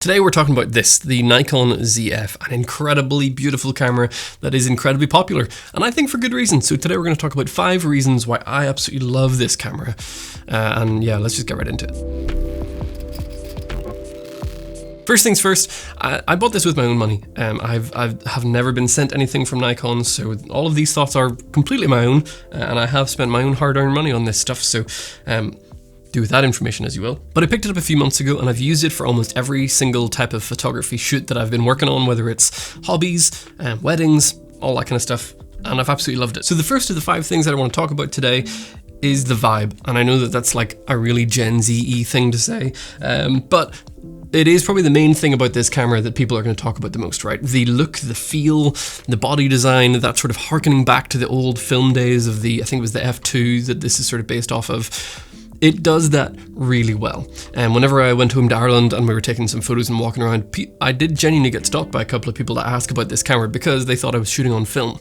Today we're talking about this, the Nikon ZF, an incredibly beautiful camera that is incredibly popular, and I think for good reason. So today we're going to talk about 5 reasons why I absolutely love this camera, and yeah, let's just get right into it. First things first, I bought this with my own money. I've never been sent anything from Nikon, so all of these thoughts are completely my own, and I have spent my own hard-earned money on this stuff, so do with that information as you will. But I picked it up a few months ago and I've used it for almost every single type of photography shoot that I've been working on, whether it's hobbies, weddings, all that kind of stuff, and I've absolutely loved it. So the first of the 5 things that I want to talk about today is the vibe, and I know that that's like a really Gen Z-y thing to say, but it is probably the main thing about this camera that people are going to talk about the most, right? The look, the feel, the body design, that sort of harkening back to the old film days of I think it was the F2 that this is sort of based off of. It does that really well. And whenever I went home to Ireland and we were taking some photos and walking around, I did genuinely get stopped by a couple of people that asked about this camera because they thought I was shooting on film.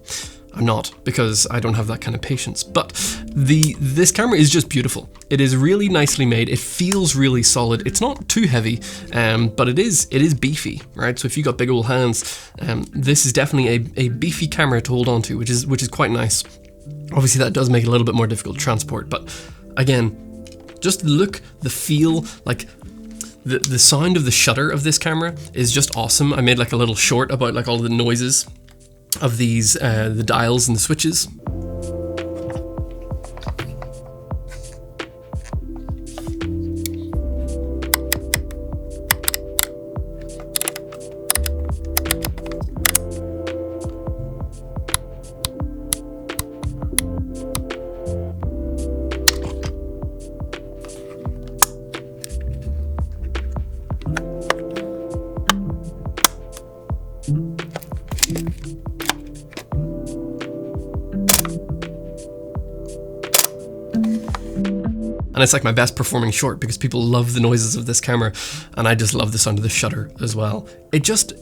I'm not, because I don't have that kind of patience. But this camera is just beautiful. It is really nicely made. It feels really solid. It's not too heavy, but it is beefy, right? So if you got big old hands, this is definitely a beefy camera to hold on to, which is quite nice. Obviously that does make it a little bit more difficult to transport, but again, just the look, the feel, like the sound of the shutter of this camera is just awesome. I made like a little short about like all the noises of these, the dials and the switches. And it's like my best performing short because people love the noises of this camera, and I just love the sound of the shutter as well. It just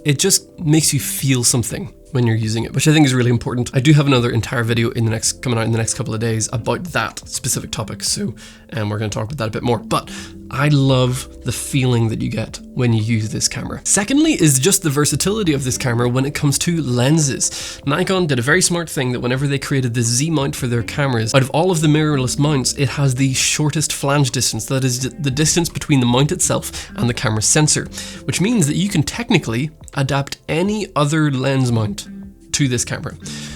makes you feel something when you're using it, which I think is really important. I do have another entire video coming out in the next couple of days about that specific topic, so we're going to talk about that a bit more. But I love the feeling that you get when you use this camera. Secondly is just the versatility of this camera when it comes to lenses. Nikon did a very smart thing that whenever they created the Z mount for their cameras, out of all of the mirrorless mounts, it has the shortest flange distance. That is the distance between the mount itself and the camera sensor, which means that you can technically adapt any other lens mount to this camera.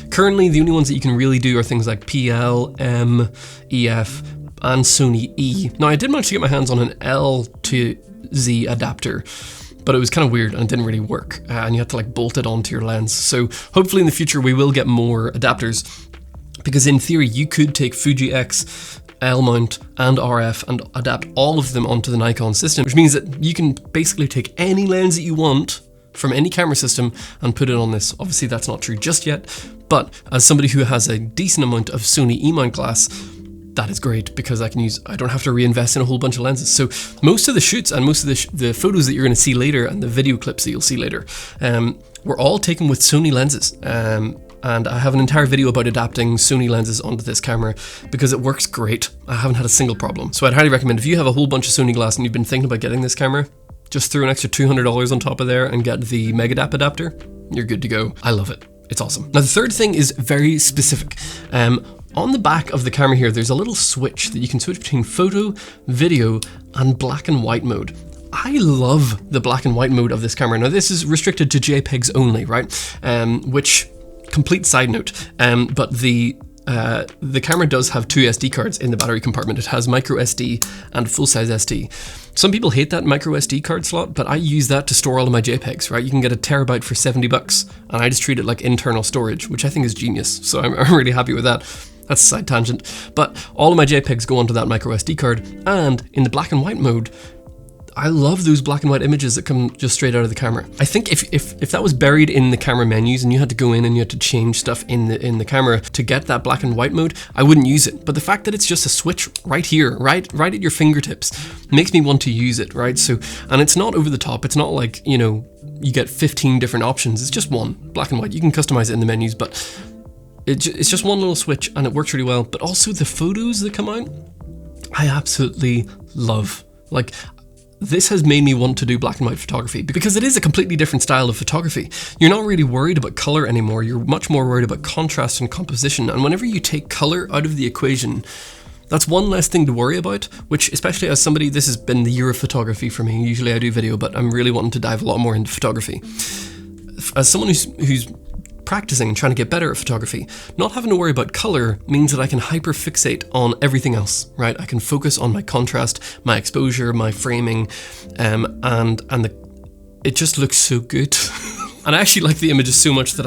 Currently, the only ones that you can really do are things like PL, M, EF, and Sony E. Now, I did manage to get my hands on an L to Z adapter, but it was kind of weird and it didn't really work, and you had to like bolt it onto your lens. So hopefully in the future we will get more adapters, because in theory you could take Fuji X, L mount and RF and adapt all of them onto the Nikon system, which means that you can basically take any lens that you want from any camera system and put it on this. Obviously that's not true just yet, but as somebody who has a decent amount of Sony E-mount glass, that is great because I don't have to reinvest in a whole bunch of lenses. So most of the shoots and most of the photos that you're going to see later and the video clips that you'll see later were all taken with Sony lenses. And I have an entire video about adapting Sony lenses onto this camera because it works great. I haven't had a single problem. So I'd highly recommend, if you have a whole bunch of Sony glass and you've been thinking about getting this camera, just throw an extra $200 on top of there and get the Megadap adapter. You're good to go. I love it. It's awesome. Now the third thing is very specific. On the back of the camera here, there's a little switch that you can switch between photo, video, and black and white mode. I love the black and white mode of this camera. Now this is restricted to JPEGs only, right? Which, complete side note, but the camera does have 2 SD cards in the battery compartment. It has micro SD and full-size SD. Some people hate that micro SD card slot, but I use that to store all of my JPEGs, right? You can get a terabyte for $70, and I just treat it like internal storage, which I think is genius. So I'm really happy with that. That's a side tangent. But all of my JPEGs go onto that micro SD card, and in the black and white mode, I love those black and white images that come just straight out of the camera. I think if that was buried in the camera menus and you had to go in and you had to change stuff in the camera to get that black and white mode, I wouldn't use it. But the fact that it's just a switch right here, right at your fingertips, makes me want to use it, right? So, and it's not over the top. It's not like, you know, you get 15 different options. It's just one, black and white. You can customize it in the menus, but it's just one little switch and it works really well. But also the photos that come out, I absolutely love. Like, this has made me want to do black and white photography, because it is a completely different style of photography. You're not really worried about color anymore. You're much more worried about contrast and composition. And whenever you take color out of the equation, that's one less thing to worry about, which, especially as somebody, this has been the year of photography for me. Usually I do video, but I'm really wanting to dive a lot more into photography. As someone who's practicing and trying to get better at photography, not having to worry about color means that I can hyperfixate on everything else, right? I can focus on my contrast, my exposure, my framing, it just looks so good. And I actually like the images so much that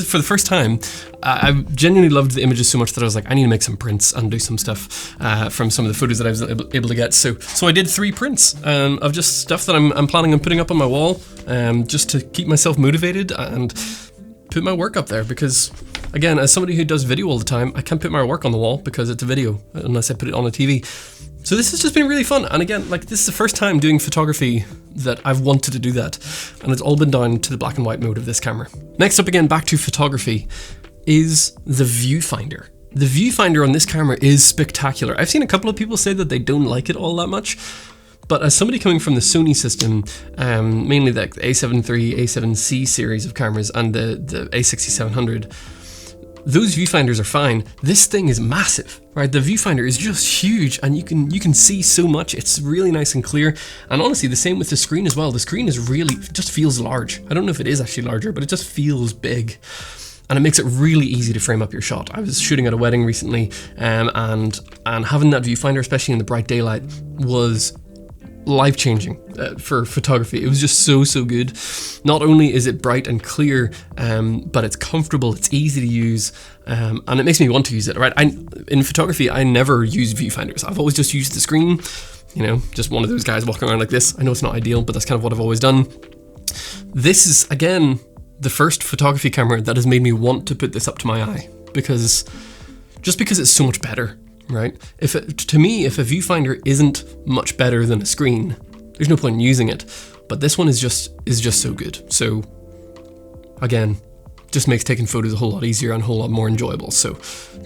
for the first time, I genuinely loved the images so much that I was like, I need to make some prints and do some stuff from some of the photos that I was able to get. So I did 3 prints of just stuff that I'm planning on putting up on my wall, just to keep myself motivated and put my work up there. Because again, as somebody who does video all the time, I can't put my work on the wall because it's a video unless I put it on a TV. So this has just been really fun. And again, like, this is the first time doing photography that I've wanted to do that. And it's all been down to the black and white mode of this camera. Next up, again, back to photography, is the viewfinder. The viewfinder on this camera is spectacular. I've seen a couple of people say that they don't like it all that much. But as somebody coming from the Sony system, mainly the A7 III, A7C series of cameras and the A6700, those viewfinders are fine. This thing is massive, right? The viewfinder is just huge, and you can see so much. It's really nice and clear. And honestly, the same with the screen as well. The screen is really, just feels large. I don't know if it is actually larger, but it just feels big. And it makes it really easy to frame up your shot. I was shooting at a wedding recently, and having that viewfinder, especially in the bright daylight, was life-changing for photography. It was just so good. Not only is it bright and clear, but it's comfortable, it's easy to use, and it makes me want to use it, right? In photography, I never use viewfinders. I've always just used the screen, you know, just one of those guys walking around like this. I know it's not ideal, but that's kind of what I've always done. This is, again, the first photography camera that has made me want to put this up to my eye, because it's so much better. Right? To me, if a viewfinder isn't much better than a screen, there's no point in using it. But this one is just so good. So again, just makes taking photos a whole lot easier and a whole lot more enjoyable. So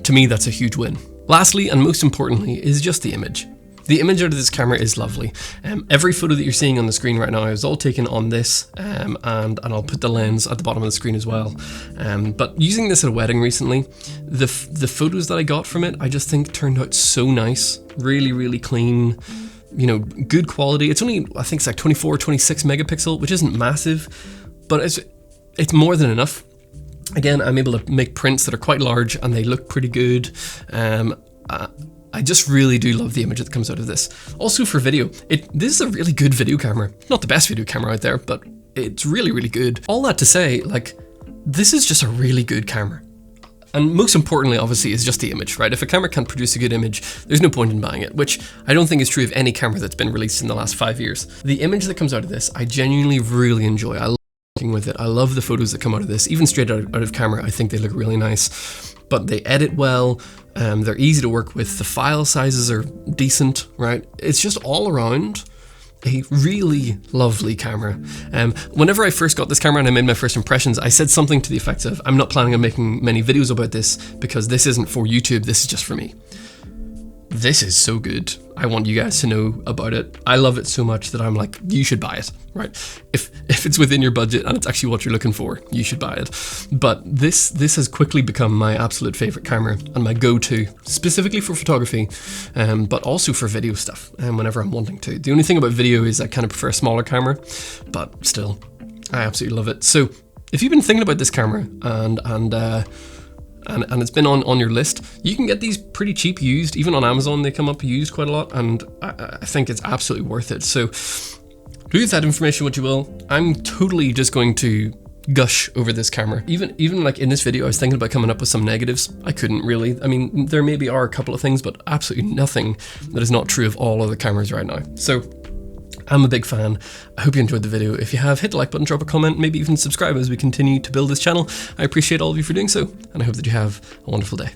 to me, that's a huge win. Lastly, and most importantly, is just the image. The image out of this camera is lovely. Every photo that you're seeing on the screen right now is all taken on this, and I'll put the lens at the bottom of the screen as well. But using this at a wedding recently, the photos that I got from it, I just think turned out so nice. Really, really clean, you know, good quality. It's only, I think it's like 24, 26 megapixel, which isn't massive, but it's more than enough. Again, I'm able to make prints that are quite large and they look pretty good. I just really do love the image that comes out of this. Also for video, this is a really good video camera. Not the best video camera out there, but it's really, really good. All that to say, like, this is just a really good camera. And most importantly, obviously, is just the image, right? If a camera can't produce a good image, there's no point in buying it, which I don't think is true of any camera that's been released in the last 5 years. The image that comes out of this, I genuinely really enjoy. I love working with it. I love the photos that come out of this. Even straight out of camera, I think they look really nice. But they edit well, they're easy to work with, the file sizes are decent, right? It's just all around a really lovely camera. Whenever I first got this camera and I made my first impressions, I said something to the effect of, I'm not planning on making many videos about this because this isn't for YouTube, this is just for me. This is so good. I want you guys to know about it. I love it so much that I'm like, you should buy it, right? If it's within your budget and it's actually what you're looking for, you should buy it. But this has quickly become my absolute favorite camera and my go-to, specifically for photography, but also for video stuff, whenever I'm wanting to. The only thing about video is I kind of prefer a smaller camera, but still, I absolutely love it. So if you've been thinking about this camera and it's been on your list, you can get these pretty cheap used. Even on Amazon, they come up used quite a lot, and I think it's absolutely worth it. So do with that information what you will. I'm totally just going to gush over this camera. Even like in this video, I was thinking about coming up with some negatives. I couldn't really. I mean, there maybe are a couple of things, but absolutely nothing that is not true of all other cameras right now. So I'm a big fan. I hope you enjoyed the video. If you have, hit the like button, drop a comment, maybe even subscribe as we continue to build this channel. I appreciate all of you for doing so, and I hope that you have a wonderful day.